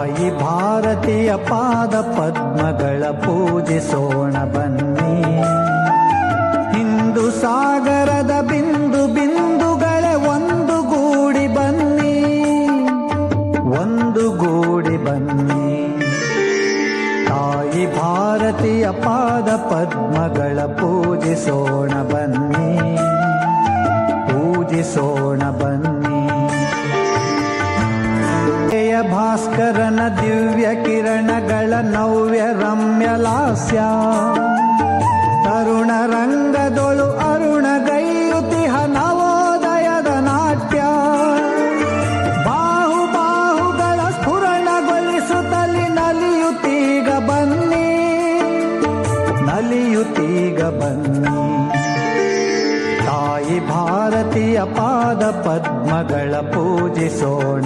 ತಾಯಿ ಭಾರತೀಯ ಪಾದ ಪದ್ಮಗಳ ಪೂಜಿಸೋಣ ಬನ್ನಿ. ಹಿಂದೂ ಸಾಗರದ ಬಿಂದು ಬಿಂದುಗಳೇ ಒಂದುಗೂಡಿ ಬನ್ನಿ, ಒಂದುಗೂಡಿ ಬನ್ನಿ. ತಾಯಿ ಭಾರತೀಯ ಪಾದ ಪದ್ಮಗಳ ಪೂಜಿಸೋಣ ಬನ್ನಿ, ಪೂಜಿಸೋಣ ಬನ್ನಿ. ಭಾಸ್ಕರನ ದಿವ್ಯ ಕಿರಣಗಳ ನವ್ಯ ರಮ್ಯ ಲಾಸ್ಯ, ತರುಣ ರಂಗದೊಳು ಅರುಣಗೈಯುತಿಹ ನವೋದಯದ ನಾಟ್ಯ. ಬಾಹುಗಳ ಸ್ಫುರಣಗೊಳಿಸುತ್ತಲಿ ನಲಿಯುತ್ತೀಗ ಬನ್ನಿ, ನಲಿಯುತ್ತೀಗ ಬನ್ನಿ. ತಾಯಿ ಭಾರತೀಯ ಪಾದ ಪದ್ಮಗಳ ಪೂಜಿಸೋಣ